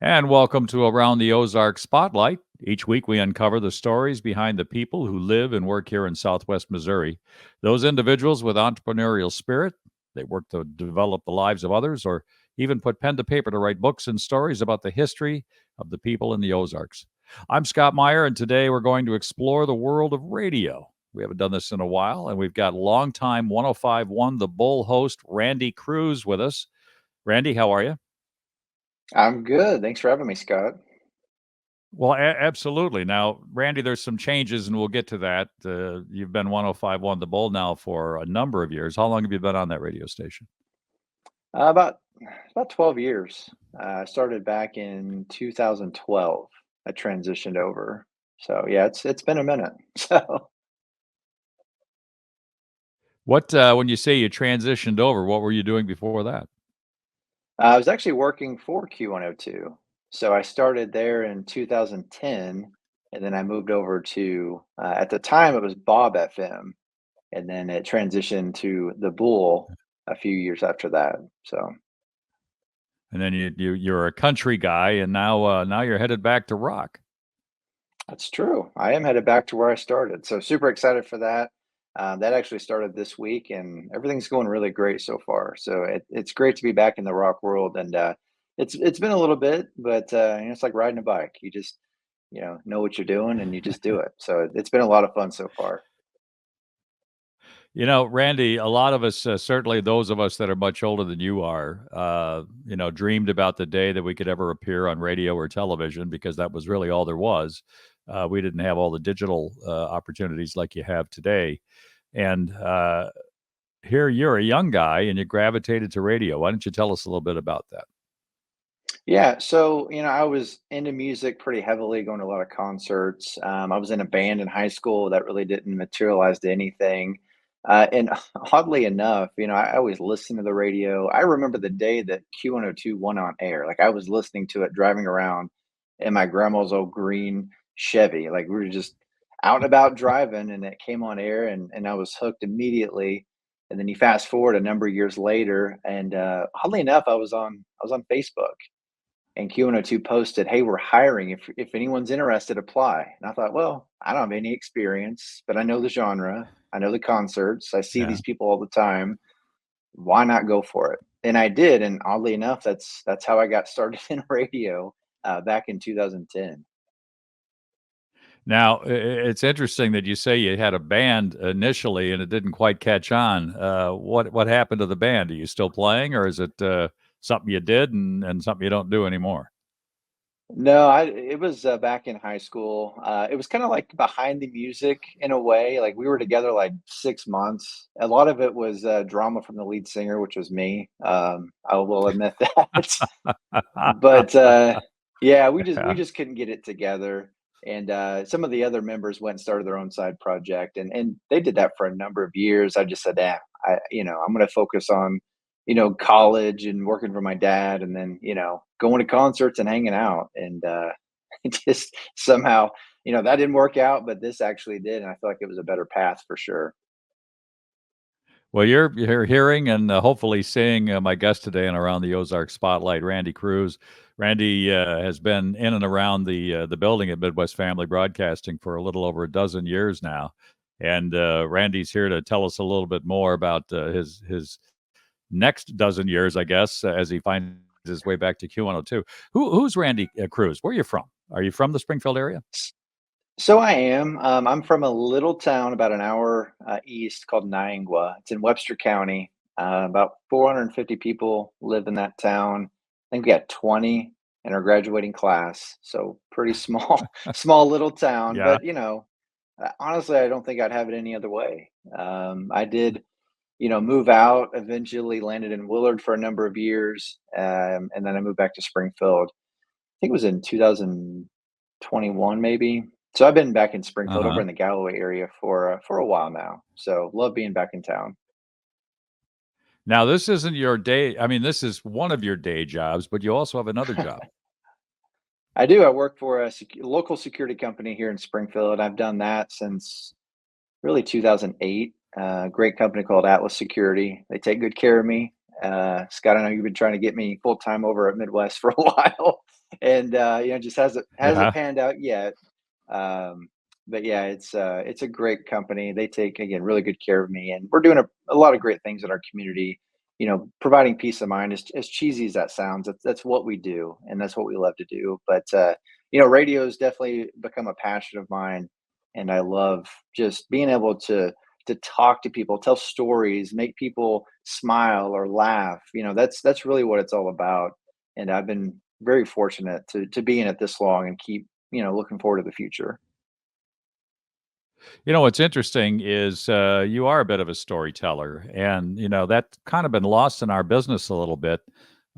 And welcome to Around the Ozarks Spotlight. Each week we uncover the stories behind the people who live and work here in Southwest Missouri. Those individuals with entrepreneurial spirit, they work to develop the lives of others or even put pen to paper to write books and stories about the history of the people in the Ozarks. I'm Scott Meier, and today we're going to explore the world of radio. We haven't done this in a while, and we've got longtime 1051 The Bull host, Randy Cruz, with us. Randy, how are you? I'm good. Thanks for having me, Scott. Well, absolutely. Now, Randy, there's some changes, and we'll get to that. You've been 1051 The Bull now for a number of years. How long have you been on that radio station? About 12 years. I started back in 2012. I transitioned over. So yeah, it's been a minute. So When you say you transitioned over, what were you doing before that? I was actually working for Q102. So I started there in 2010, and then I moved over to at the time it was Bob FM, and then it transitioned to the Bull a few years after that. So And then you're a country guy, and now you're headed back to rock. that's true. I am headed back to where I started. So super excited for that. That actually started this week, and everything's going really great so far. So it's great to be back in the rock world, and it's been a little bit, but it's like riding a bike. You just know what you're doing, and you just do it. So it's been a lot of fun so far. You know, Randy, a lot of us, certainly those of us that are much older than you are, dreamed about the day that we could ever appear on radio or television because that was really all there was. We didn't have all the digital opportunities like you have today. And here you're a young guy and you gravitated to radio. Why don't you tell us a little bit about that? Yeah, so I was into music pretty heavily, going to a lot of concerts. I was in a band in high school that really didn't materialize to anything. And oddly enough, I always listened to the radio. I remember the day that Q102 went on air. Like I was listening to it driving around in my grandma's old green Chevy. Like we were just out and about driving, and it came on air, and I was hooked immediately. And then you fast forward a number of years later, and oddly enough, I was on Facebook, and Q102 posted, "Hey, we're hiring. If anyone's interested, apply." And I thought, well, I don't have any experience, but I know the genre. I know the concerts. I see Yeah. these people all the time. Why not go for it? And I did. And oddly enough, that's how I got started in radio back in 2010. Now, it's interesting that you say you had a band initially and it didn't quite catch on. What happened to the band? Are you still playing, or is it something you did and something you don't do anymore? No, it was back in high school. It was kind of like behind the music in a way. Like we were together like 6 months. A lot of it was drama from the lead singer, which was me. I will admit that. But yeah, we Yeah. just couldn't get it together. And some of the other members went and started their own side project, and they did that for a number of years. I just said, "Yeah, I'm going to focus on college and working for my dad, and then going to concerts and hanging out." And it just somehow that didn't work out, but this actually did, and I feel like it was a better path for sure. Well, you're hearing and hopefully seeing my guest today and Around the Ozark Spotlight, Randy Cruz. Randy has been in and around the building at Midwest Family Broadcasting for a little over a dozen years now, and Randy's here to tell us a little bit more about his next dozen years, I guess, as he finds his way back to Q102. Who's Randy Cruz? Where are you from? Are you from the Springfield area? So I am. I'm from a little town about an hour east called Niangua. It's in Webster County. About 450 people live in that town. I think we got 20 in our graduating class. So pretty small, small little town. Yeah. But honestly, I don't think I'd have it any other way. I did, move out. Eventually, landed in Willard for a number of years, and then I moved back to Springfield. I think it was in 2021, maybe. So I've been back in Uh Springfield over huh. in the Galloway area for a while now. So love being back in town. Now, this isn't your day. I mean, this is one of your day jobs, but you also have another job. I do. I work for a local security company here in Springfield. I've done that since really 2008. Great company called Atlas Security. They take good care of me. Scott, I know you've been trying to get me full time over at Midwest for a while. and just hasn't Yeah. panned out yet. Um, but yeah, it's a great company. They take again really good care of me, and we're doing a lot of great things in our community. Providing peace of mind. As cheesy as that sounds, that's what we do, and that's what we love to do. But radio has definitely become a passion of mine, and I love just being able to talk to people, tell stories, make people smile or laugh. That's really what it's all about. And I've been very fortunate to be in it this long and keep looking forward to the future. What's interesting is you are a bit of a storyteller, and that's kind of been lost in our business a little bit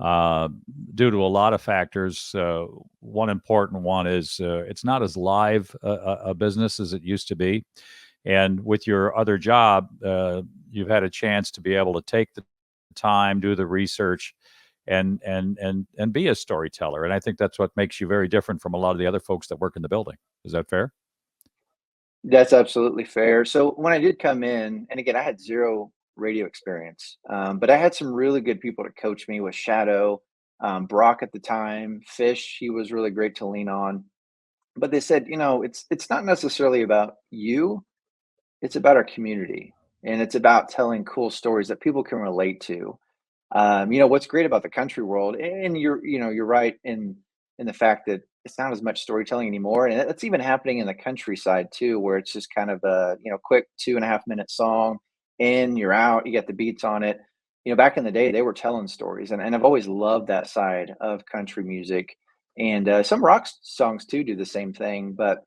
uh, due to a lot of factors. One important one is it's not as live a business as it used to be, and with your other job, you've had a chance to be able to take the time, do the research, and be a storyteller. And I think that's what makes you very different from a lot of the other folks that work in the building. Is that fair? That's absolutely fair. So when I did come in, and again, I had zero radio experience, but I had some really good people to coach me with Shadow, Brock at the time, Fish. He was really great to lean on. But they said, it's not necessarily about you. It's about our community, and it's about telling cool stories that people can relate to. What's great about the country world, and you're right in the fact that it's not as much storytelling anymore, and that's even happening in the countryside too, where it's just kind of a quick 2.5 minute song, in you're out, you get the beats on it. Back in the day, they were telling stories, and I've always loved that side of country music, and some songs too do the same thing, but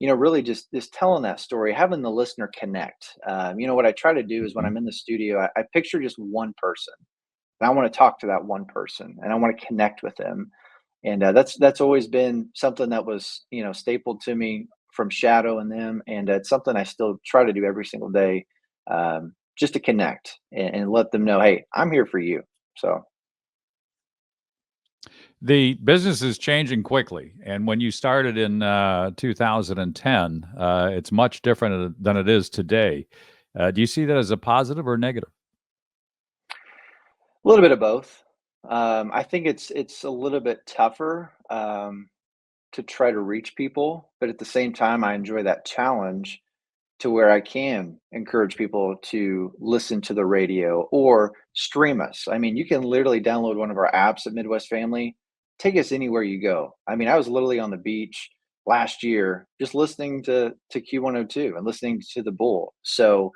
really just telling that story, having the listener connect. What I try to do is when Mhm. I'm in the studio, I picture just one person, and I want to talk to that one person, and I want to connect with them. And that's always been something that was stapled to me from Shadow and them, and it's something I still try to do every single day, just to connect and let them know, hey, I'm here for you. So The business is changing quickly, and when you started in 2010, it's much different than it is today. Do you see that as a positive or negative? a little bit of both. I think it's a little bit tougher to try to reach people, but at the same time, I enjoy that challenge to where I can encourage people to listen to the radio or stream us. I mean, you can literally download one of our apps at Midwest Family, take us anywhere you go. I mean, I was literally on the beach last year just listening to Q102 and listening to the Bull. So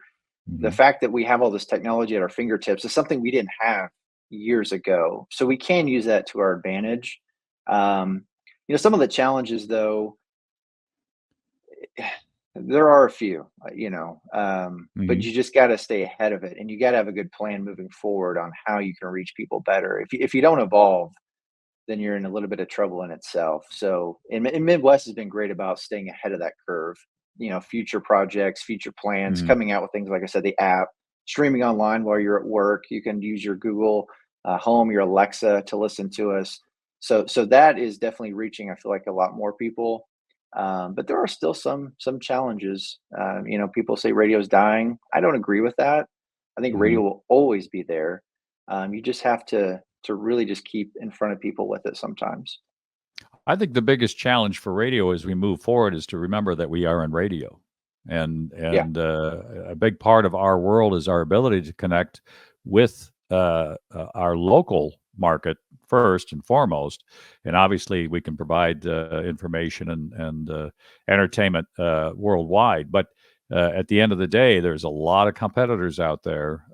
the Mhm. fact that we have all this technology at our fingertips is something we didn't have years ago. So we can use that to our advantage. Um, some of the challenges though, there are a few, but Mhm. you just got to stay ahead of it, and you got to have a good plan moving forward on how you can reach people better. If you don't evolve, then you're in a little bit of trouble in itself. So, in Midwest has been great about staying ahead of that curve. Future projects, future plans, Mhm. coming out with things like I said, the app, streaming online while you're at work. You can use your Google Home, your Alexa to listen to us. So that is definitely reaching. I feel like a lot more people, but there are still some challenges. People say radio's dying. I don't agree with that. I think radio Mhm. will always be there. You just have to really just keep in front of people with it sometimes. I think the biggest challenge for radio as we move forward is to remember that we are in radio, and Yeah. a big part of our world is our ability to connect with our local market first and foremost, and obviously we can provide information and entertainment worldwide. But at the end of the day, there's a lot of competitors out there,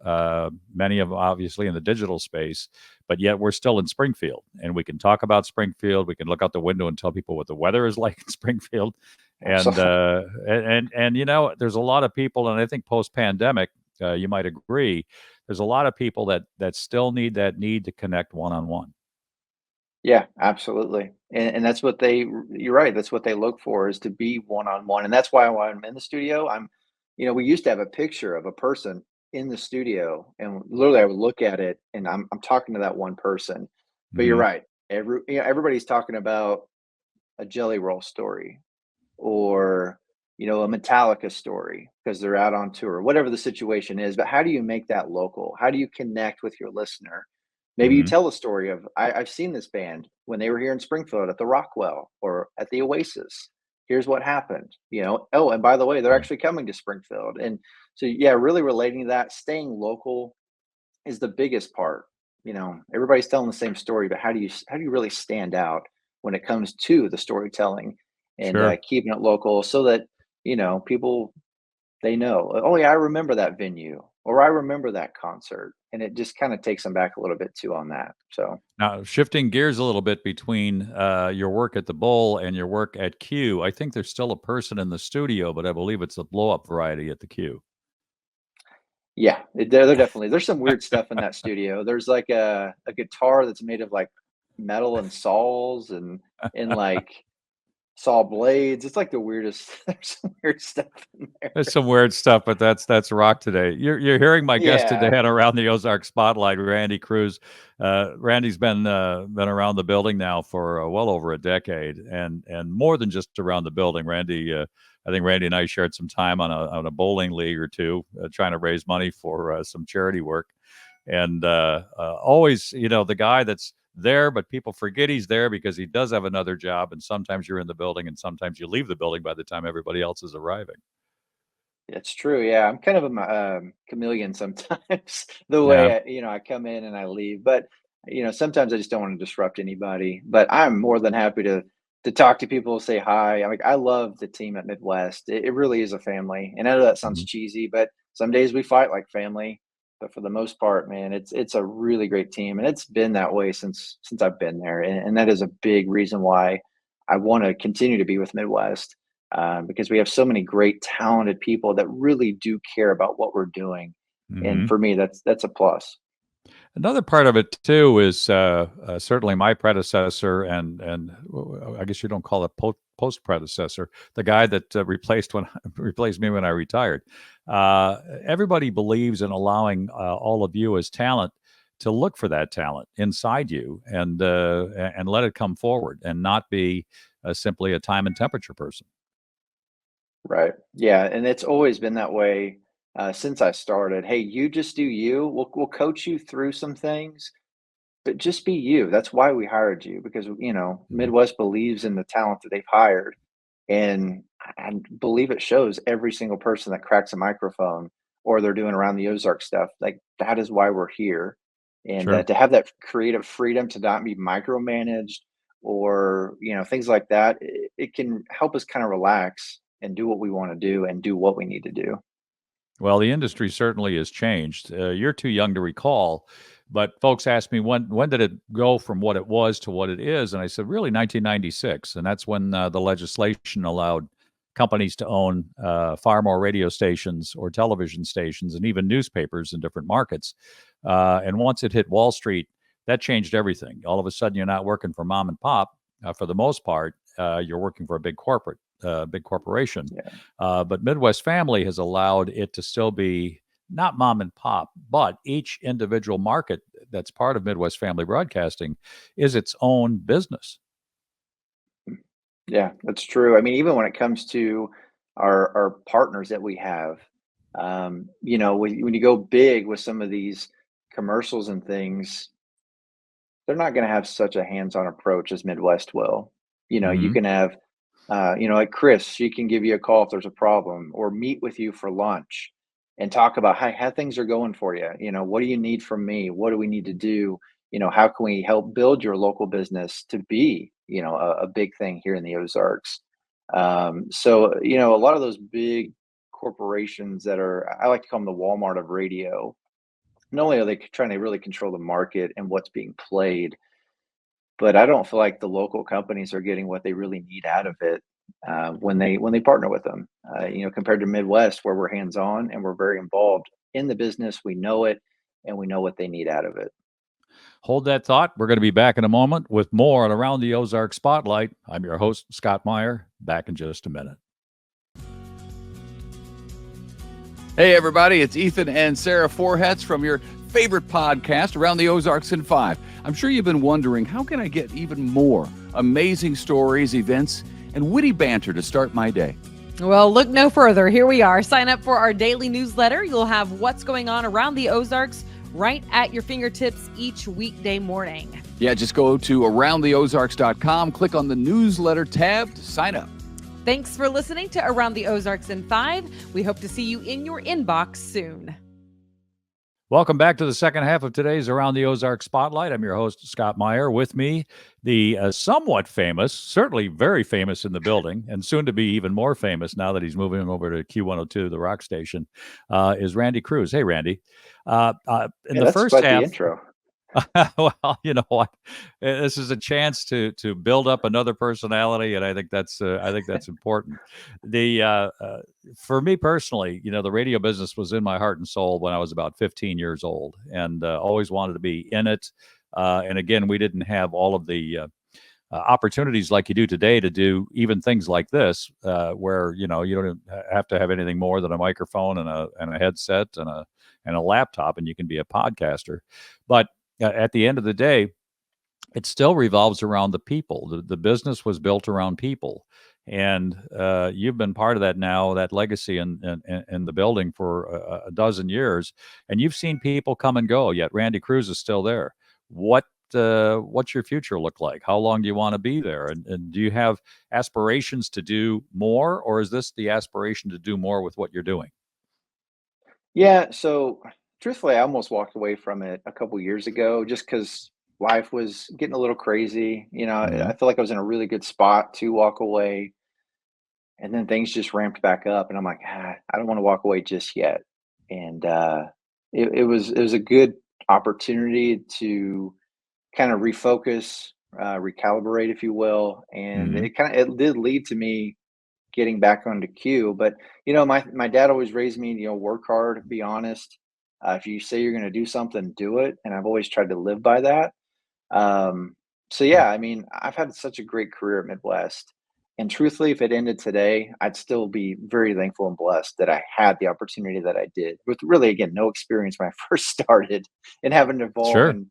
many of them obviously in the digital space, but yet we're still in Springfield, and we can talk about Springfield. We can look out the window and tell people what the weather is like in Springfield, So and there's a lot of people, and I think post pandemic, you might agree, there's a lot of people that still need to connect one on one. yeah, absolutely. And that's what you're right. That's what they look for, is to be one on one. And that's why when I'm in the studio, we used to have a picture of a person in the studio, and literally I would look at it and I'm talking to that one person. But you're Hmm. right. Everybody's talking about a Jelly Roll story, or a Metallica story because they're out on tour, whatever the situation is. But how do you make that local? How do you connect with your listener? Maybe you Hmm. tell a story of, I've seen this band when they were here in Springfield at the Rockwell or at the Oasis. Here's what happened, you know. Oh, and by the way, they're Yeah. actually coming to Springfield. And so, yeah, really relating to that, staying local is the biggest part. You know, everybody's telling the same story, but how do you really stand out when it comes to the storytelling and Sure. keeping it local so that people they know, oh yeah, I remember that venue or I remember that concert, and it just kind of takes them back a little bit too on that. So Now, shifting gears a little bit between your work at the Bowl and your work at Q, I think there's still a person in the studio, but I believe it's the blow up variety at the Q. yeah, there definitely there's some weird stuff in that studio. There's like a guitar that's made of like metal and saws and like saw blades. It's like the weirdest. There's some weird stuff in There's there. some weird stuff, but that's rock today. You're hearing my guest today Yeah, on Around the Ozark Spotlight, Randy Cruz. Randy's been around the building now for well over a decade, and more than just around the building. Randy, I think Randy and I shared some time on a bowling league or two, trying to raise money for some charity work. And always, the guy that's there, but people forget he's there because he does have another job. And sometimes you're in the building, and sometimes you leave the building by the time everybody else is arriving. it's true. Yeah, I'm kind of a chameleon sometimes. The Yeah. way I come in and I leave, but sometimes I just don't want to disrupt anybody. But I'm more than happy to talk to people, say hi. I love the team at Midwest. It really is a family, and I know that sounds Mhm. cheesy, but some days we fight like family. But for the most part, man, it's a really great team, and it's been that way since I've been there, and that is a big reason why I want to continue to be with Midwest, because we have so many great, talented people that really do care about what we're doing. And Mhm. for me, that's a plus. Another part of it too is certainly my predecessor, and I guess you don't call it post predecessor, the guy that replaced me when I retired. Everybody believes in allowing all of you as talent to look for that talent inside you and let it come forward and not be simply a time and temperature person. Right. Yeah, and it's always been that way since I started. Hey, you just do you. We'll coach you through some things, but just be you. That's why we hired you because Mhm. Midwest believes in the talent that they've hired, and I believe it shows every single person that cracks a microphone or they're doing around the Ozark stuff. Like that is why we're here, and Sure. to have that creative freedom to not be micromanaged or things like that, it can help us kind of relax and do what we want to do and do what we need to do. Well, the industry certainly has changed. You're too young to recall, but folks ask me when did it go from what it was to what it is, and I said really 1996, and that's when the legislation allowed companies to own far more radio stations or television stations and even newspapers in different markets. And once it hit Wall Street, that changed everything. All of a sudden, you're not working for mom and pop for the most part. You're working for a big corporation. Yeah. But Midwest Family has allowed it to still be not mom and pop, but each individual market that's part of Midwest Family Broadcasting is its own business. Yeah, that's true. I mean, even when it comes to our partners that we have, when you go big with some of these commercials and things, they're not going to have such a hands-on approach as Midwest will. You Hmm. can have, like Chris, she can give you a call if there's a problem, or meet with you for lunch and talk about how things are going for you. What do you need from me? What do we need to do? How can we help build your local business to be, a big thing here in the Ozarks? So, a lot of those big corporations that I like to call them the Walmart of radio. Not only are they trying to really control the market and what's being played, but I don't feel like the local companies are getting what they really need out of it when they partner with them. Compared to Midwest, where we're hands on and we're very involved in the business, we know it and we know what they need out of it. Hold that thought. We're going to be back in a moment with more on Around the Ozark Spotlight. I'm your host, Scott Meier. Back in just a minute. Hey, everybody, it's Ethan and Sarah Forhetz from your favorite podcast, Around the Ozarks in 5. I'm sure you've been wondering, how can I get even more amazing stories, events, and witty banter to start my day? Well, look no further. Here we are. Sign up for our daily newsletter. You'll have what's going on around the Ozarks right at your fingertips each weekday morning. Yeah, just go to aroundtheozarks.com, click on the newsletter tab to sign up. Thanks for listening to Around the Ozarks in 5. We hope to see you in your inbox soon. Welcome back to the second half of today's Around the Ozarks Spotlight. I'm your host, Scott Meier. With me, the somewhat famous, certainly very famous in the building, and soon to be even more famous now that he's moving over to Q102, the rock station, is Randy Cruz. Hey, Randy. In the That's first quite the half, intro. well, you know what? This is a chance to build up another personality, and I think that's important. For me personally, the radio business was in my heart and soul when I was about 15 years old, and always wanted to be in it. And again, we didn't have all of the opportunities like you do today to do even things like this, where you don't have to have anything more than a microphone and a headset and a laptop, and you can be a podcaster. But at the end of the day, it still revolves around the people. The business was built around people, and you've been part of that now, that legacy in the building for a dozen years, and you've seen people come and go. Yet Randy Cruz is still there. What's your future look like? How long do you want to be there? And do you have aspirations to do more, or is this the aspiration to do more with what you're doing? Yeah, so truthfully, I almost walked away from it a couple years ago just because life was getting a little crazy. Hmm. I feel like I was in a really good spot to walk away, and then things just ramped back up, and I'm like, I don't want to walk away just yet. And it was a good opportunity to kind of refocus, recalibrate, if you will, and Hmm. it did lead to me getting back onto Q. But my dad always raised me, work hard, be honest. If you say you're going to do something, do it. And I've always tried to live by that. So yeah, I mean, I've had such a great career at Midwest. And truthfully, if it ended today, I'd still be very thankful and blessed that I had the opportunity that I did, with really, again, no experience when I first started, and having to evolve Sure. and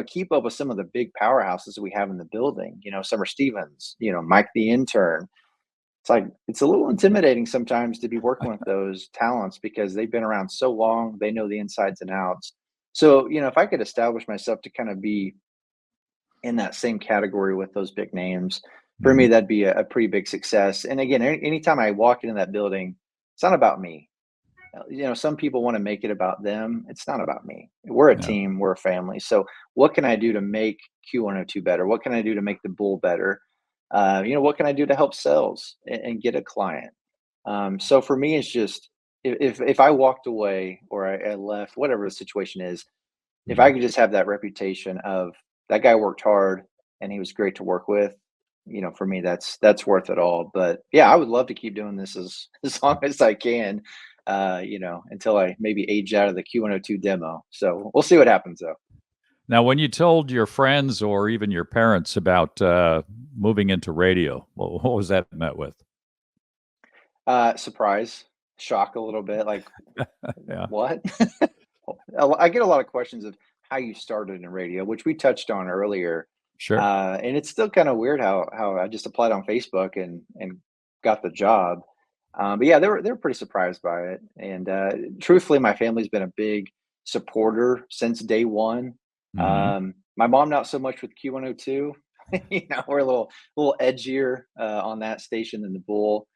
keep up with some of the big powerhouses that we have in the building. Summer Stevens, Mike the intern. It's like it's a little intimidating sometimes to be working with those talents because they've been around so long, they know the insides and outs. So, if I could establish myself to kind of be in that same category with those big names, for me, Hmm. that'd be a pretty big success. And again, anytime I walk into that building, it's not about me. Some people want to make it about them. It's not about me. We're a Yeah. team, we're a family. So, what can I do to make Q102 better? What can I do to make the Bull better? What can I do to help sales and get a client? So for me, it's just if I walked away or I left, whatever the situation is, if Hmm. I could just have that reputation of that guy worked hard and he was great to work with, for me, that's worth it all. But yeah, I would love to keep doing this as as long as I can, until I maybe age out of the Q102 demo. So we'll see what happens though. Now, when you told your friends or even your parents about moving into radio, what was that met with? Surprise, shock a little bit, like Yeah. what? I get a lot of questions of how you started in radio, which we touched on earlier. Sure. And it's still kind of weird how I just applied on Facebook and got the job. But yeah, they were pretty surprised by it. And truthfully, my family's been a big supporter since day one. Hmm. My mom not so much with Q102. We're a little edgier on that station than the Bull.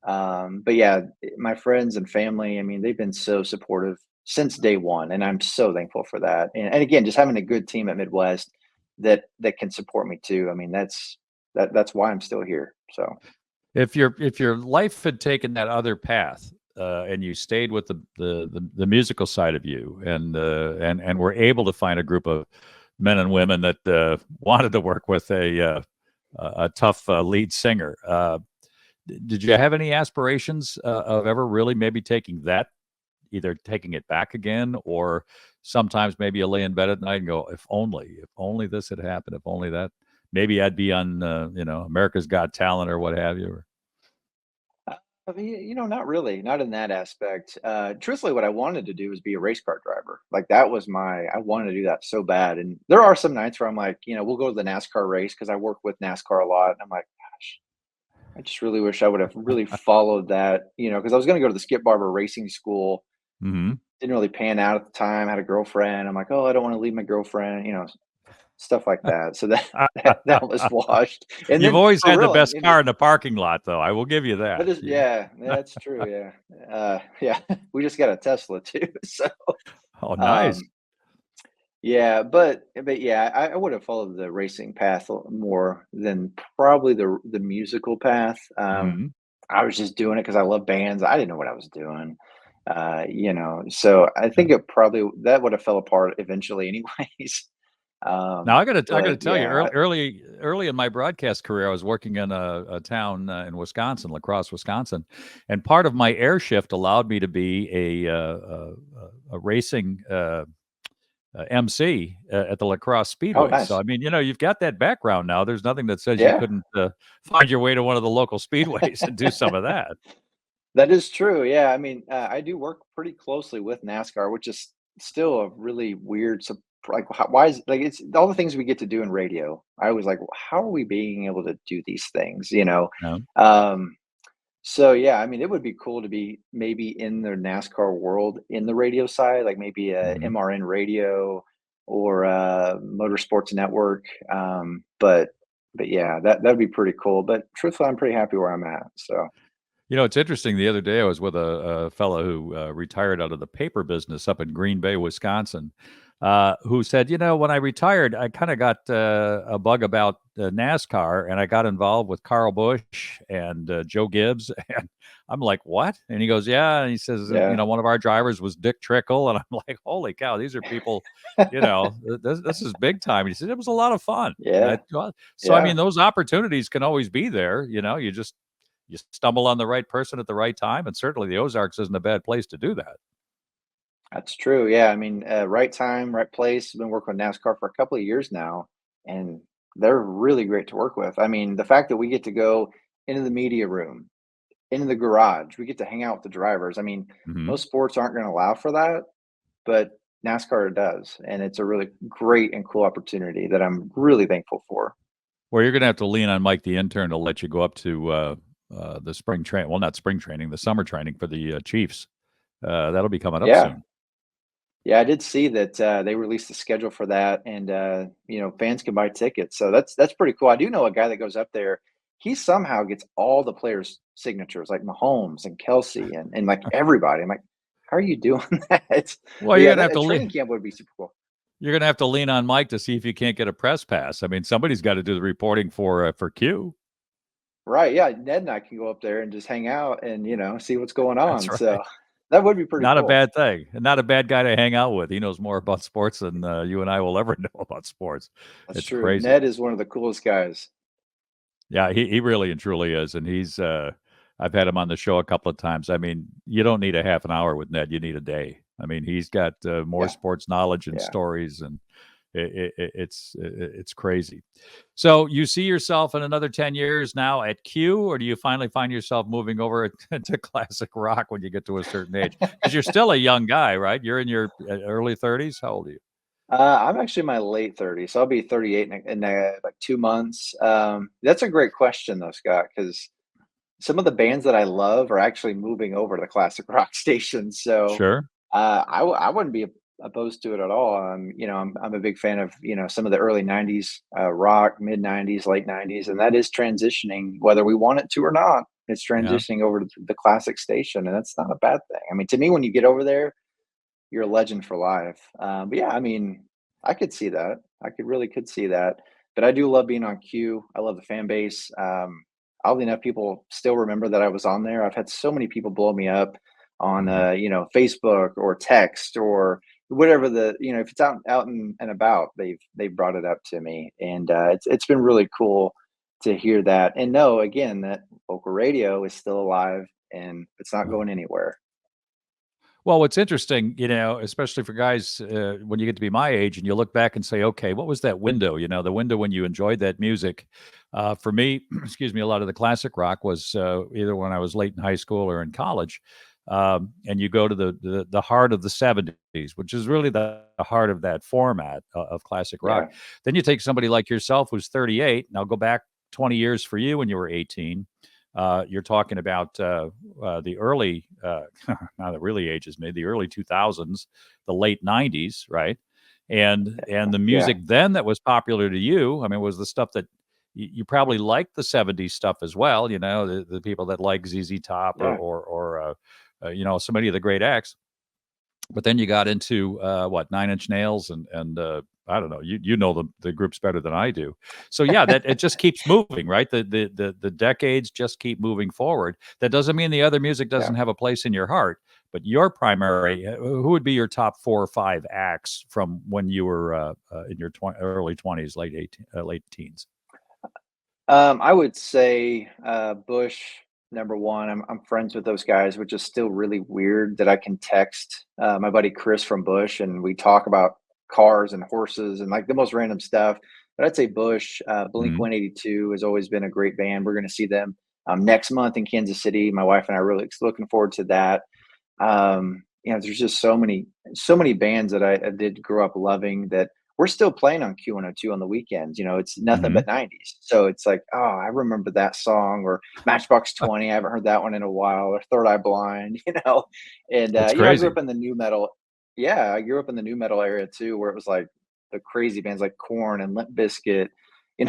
But yeah, my friends and family, I mean, they've been so supportive since day one, and I'm so thankful for that. And again, just having a good team at Midwest that can support me too. I mean, that's why I'm still here. So If your life had taken that other path, and you stayed with the musical side of you, and were able to find a group of men and women that wanted to work with a tough lead singer, did you have any aspirations of ever really maybe taking that, either taking it back again, or sometimes maybe you lay in bed at night and go, if only this had happened, if only that, maybe I'd be on, America's Got Talent or what have you. Or, I mean, not really, not in that aspect. Truthfully, what I wanted to do was be a race car driver. Like that was I wanted to do that so bad. And there are some nights where I'm like, we'll go to the NASCAR race because I work with NASCAR a lot. And I'm like, gosh, I just really wish I would have really followed that, because I was going to go to the Skip Barber Racing School Mm-hmm. Didn't really pan out at the time. Had a girlfriend. I'm like, oh, I don't want to leave my girlfriend. Stuff like that. So that that was washed. And You've then always for had the real, best car in the parking lot, though. I will give you that that. is, yeah, that's true. Yeah, yeah. We just got a Tesla too. So Oh, nice. um, yeah, but yeah, I would have followed the racing path more than probably the musical path. Mm-hmm. I was just doing it because I love bands. I didn't know what I was doing. So I think it probably that would have fell apart eventually anyways. Now I gotta But tell you, yeah, early in my broadcast career, I was working in a town in Wisconsin, La Crosse, Wisconsin, and part of my air shift allowed me to be a racing MC at the La Crosse oh, Speedway. So nice. I mean, you've got that background now. There's nothing that says you Yeah. couldn't find your way to one of the local speedways and do some of that. That is true. Yeah, I mean, I do work pretty closely with NASCAR, which is still a really weird. Like, why is like it's all the things we get to do in radio. I was like, how are we being able to do these things? No. Um, so yeah, I mean, it would be cool to be maybe in the NASCAR world in the radio side, like maybe a Mhm. MRN radio or Motorsports Network. But yeah, that'd be pretty cool. But truthfully, I'm pretty happy where I'm at. So. It's interesting. The other day, I was with a fellow who retired out of the paper business up in Green Bay, Wisconsin, who said, when I retired, I kind of got a bug about NASCAR, and I got involved with Carl Busch and Joe Gibbs. And I'm like, what? And he goes, yeah. And he says, Yeah. one of our drivers was Dick Trickle. And I'm like, holy cow, these are people, this is big time. He said, it was a lot of fun. Yeah, So, I yeah, mean, those opportunities can always be there. You stumble on the right person at the right time, and certainly the Ozarks isn't a bad place to do that. that's true. Yeah, I mean, right time, right place. Been working with NASCAR for a couple of years now, and they're really great to work with. I mean, the fact that we get to go into the media room, into the garage, we get to hang out with the drivers. I mean, Mhm. most sports aren't going to allow for that, but NASCAR does, and it's a really great and cool opportunity that I'm really thankful for. Well, you're gonna have to lean on Mike the intern to let you go up to the spring train. Well, not spring training, the summer training for the Chiefs. That'll be coming up Yeah, soon. yeah, I did see that they released the schedule for that, and fans can buy tickets. So that's pretty cool. I do know a guy that goes up there. He somehow gets all the players' signatures, like Mahomes and Kelsey, and like everybody. I'm like, how are you doing that? Well, But you're yeah, gonna have that to a training camp would be super cool. lean on Mike to see if you can't get a press pass. I mean, somebody's got to do the reporting for Q. Right? Yeah, Ned and I can go up there and just hang out and see what's going That's on. right. So that would be pretty Not a cool. bad thing, and not a bad guy to hang out with. He knows more about sports than you and I will ever know about sports. That's It's true. crazy. Ned is one of the coolest guys. Yeah, he really and truly is, and he's I've had him on the show a couple of times. I mean, you don't need a half an hour with Ned; you need a day. I mean, he's got more Yeah, sports knowledge and yeah. stories, and it's crazy. So, you see yourself in another 10 years now at Q, or do you finally find yourself moving over to classic rock when you get to a certain age? Because you're still a young guy, right? You're in your early 30s. How old are you? I'm actually in my late 30s, so I'll be 38 in like 2 months. That's a great question, though, Scott, because some of the bands that I love are actually moving over to the classic rock station. So Sure. I wouldn't be opposed to it at all. I'm a big fan of some of the early '90s rock, mid '90s, late '90s, and that is transitioning, whether we want it to or not. It's Yeah. transitioning over to the classic station, and that's not a bad thing. I mean, to me, when you get over there, you're a legend for life. But yeah, I mean, I could see that. I could see that. But I do love being on Q. I love the fan base. Oddly enough, people still remember that I was on there. I've had so many people blow me up on Mhm. Facebook or text or whatever if it's out and about, they've brought it up to me, and it's been really cool to hear that and know again that local radio is still alive and it's not going anywhere. Well, what's interesting, especially for guys when you get to be my age and you look back and say, okay, what was that window? The window when you enjoyed that music. For me, excuse me, a lot of the classic rock was either when I was late in high school or in college. And you go to the heart of the 70s, which is really the heart of that format of classic rock. Yeah, Then you take somebody like yourself who's 38. Now go back 20 years for you when you were 18. You're talking about the early, now that really ages me, the early 2000s, the late 90s, right? And the Yeah, music then that was popular to you, I mean, was the stuff that you probably liked the 70s stuff as well. You know, the people that like ZZ Top yeah. so many of the great acts. But then you got into what, Nine Inch Nails and I don't know, you know the groups better than I do. So yeah, that it just keeps moving, right? The decades just keep moving forward. That doesn't mean the other music Yeah. doesn't have a place in your heart, but your primary, who would be your top 4 or 5 acts from when you were in your early 20s, late teens? I would say Bush number one. I'm friends with those guys, which is still really weird that I can text my buddy Chris from Bush and we talk about cars and horses and like the most random stuff. But I'd say Bush, Blink Mhm. 182 has always been a great band. We're going to see them next month in Kansas City. My wife and I are really looking forward to that. There's just so many bands that I did grow up loving that we're still playing on Q102 on the weekends. It's nothing Mhm. but 90s. So it's like, oh, I remember that song or Matchbox 20. I haven't heard that one in a while, or Third Eye Blind, And It's I grew crazy. up in the new metal. Yeah, I grew up in the new metal area too, where it was like the crazy bands like Korn and Limp Bizkit,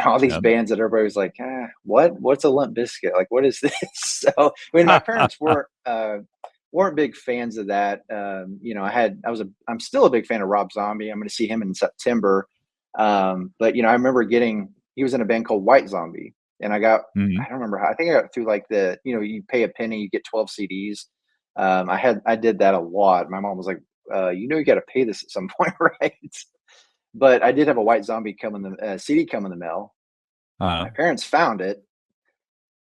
all these Yeah. bands that everybody was like, what's a Limp Bizkit? Like, what is this? So I mean, my parents weren't big fans of that. I'm still a big fan of Rob Zombie. I'm going to see him in September. But I remember he was in a band called White Zombie, and Mhm. I don't remember how. I think I got through like you pay a penny, you get 12 CDs. I did that a lot. My mom was like, you got to pay this at some point, right? But I did have a White Zombie CD come in the mail. Uh, My parents found it,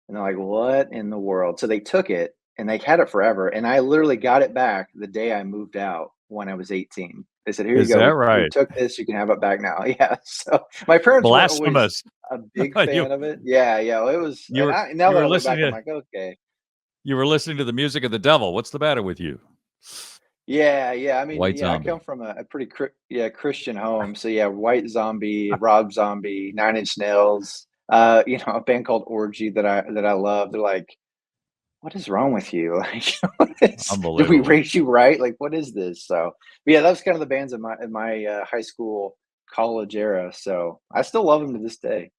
and they're like, "What in the world?" So they took it and they had it forever. And I literally got it back the day I moved out when I was 18. They said, "Here you is go. that We right? took this. You can have it back now." Yeah. So my parents weren't always Blasphemous. a big You fan of it. Yeah, yeah. Well, it was, you were now you that were I look listening back, I'm to like, okay. you were listening to the music of the devil. What's the matter with you? Yeah, yeah. I mean, White I come Zombie. from a pretty Christian home. So yeah, White Zombie, Rob Zombie, Nine Inch Nails. A band called Orgy that I love. They're like, what is wrong with you? Like, did we Unbelievable. raise you right? Like, what is this? So, but yeah, that was kind of the bands in my high school, college era. So I still love them to this day.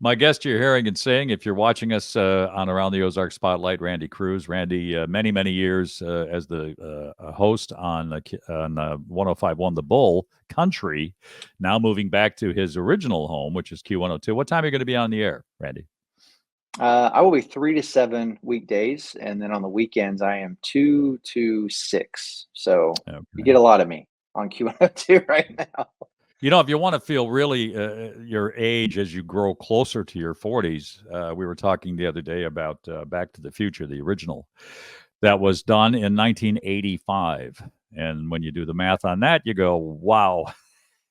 My guest you're hearing and seeing, if you're watching us on Around the Ozark Spotlight, Randy Cruz. Randy, many, many years as the host on 1051 The Bull Country, now moving back to his original home, which is Q102. What time are you going to be on the air, Randy? I will be 3 to 7 weekdays, and then on the weekends I am 2 to 6. So you Okay. get a lot of me on Q102 right now. If you want to feel really your age as you grow closer to your 40s, we were talking the other day about Back to the Future, the original, that was done in 1985. And when you do the math on that, you go, wow,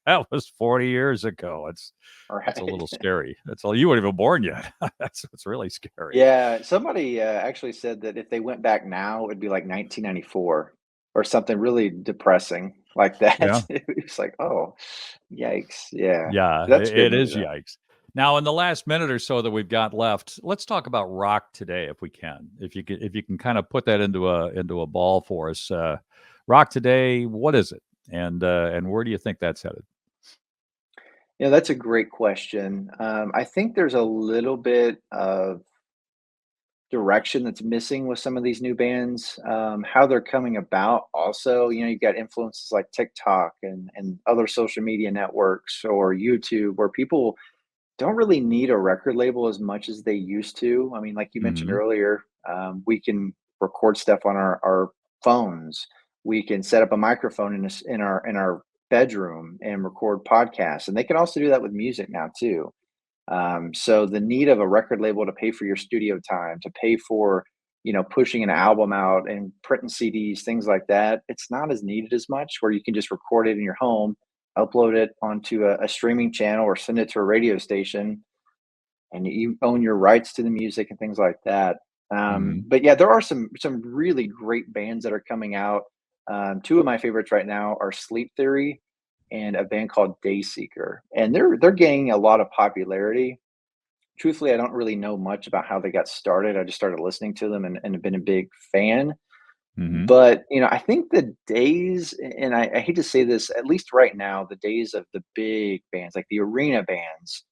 that was 40 years ago. It's a little Right. scary. You weren't even born yet. That's what's really scary. Yeah, somebody actually said that if they went back now, it'd be like 1994 or something really depressing like that. Yeah. It's like, oh, yikes. Yeah, Yeah, that's a good it movie is though. yikes. Now, in the last minute or so that we've got left, let's talk about rock today, if we can. If you can kind of put that into a ball for us. Rock today, what is it, and where do you think that's headed? That's a great question. I think there's a little bit of direction that's missing with some of these new bands. How they're coming about, also, you've got influences like TikTok and other social media networks or YouTube, where people don't really need a record label as much as they used to. I mean, like you mentioned Mhm. earlier, we can record stuff on our phones. We can set up a microphone in our bedroom and record podcasts, and they can also do that with music now too. So the need of a record label to pay for your studio time, to pay for pushing an album out and printing CDs, things like that, it's not as needed as much. Where you can just record it in your home, upload it onto a streaming channel, or send it to a radio station, and you own your rights to the music and things like that. Mhm. But yeah, there are some really great bands that are coming out. Two of my favorites right now are Sleep Theory and a band called Dayseeker, and they're gaining a lot of popularity. truthfully, I don't really know much about how they got started. I just started listening to them and have been a big fan. Hmm. But, I think the days, and I hate to say this, at least right now, the days of the big bands, like the arena bands,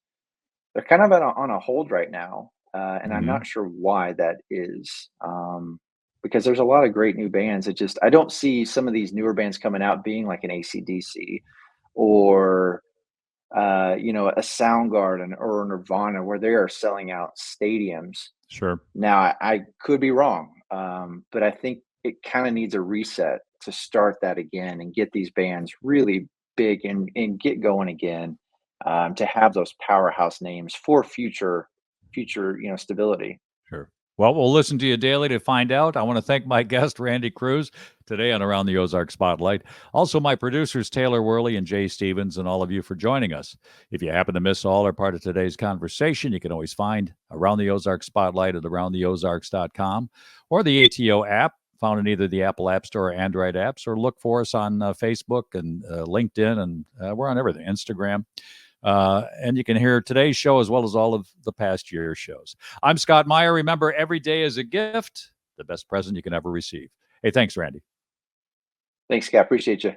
they're kind of on a hold right now. And I'm Hmm. not sure why that is. Because there's a lot of great new bands. I don't see some of these newer bands coming out being like an AC/DC or a Soundgarden or a Nirvana where they are selling out stadiums. Sure. Now, I could be wrong, but I think it kind of needs a reset to start that again and get these bands really big and get going again, to have those powerhouse names for future stability. Sure. Well, we'll listen to you daily to find out. I want to thank my guest, Randy Cruz, today on Around the Ozark Spotlight. Also, my producers, Taylor Worley and Jay Stevens, and all of you for joining us. If you happen to miss all or part of today's conversation, you can always find Around the Ozark Spotlight at aroundtheozarks.com or the ATO app, found in either the Apple App Store or Android apps, or look for us on Facebook and LinkedIn, and we're on everything, Instagram. And you can hear today's show as well as all of the past year's shows. I'm Scott Meier. Remember, every day is a gift, the best present you can ever receive. Hey, thanks, Randy. Thanks, Scott. Appreciate you.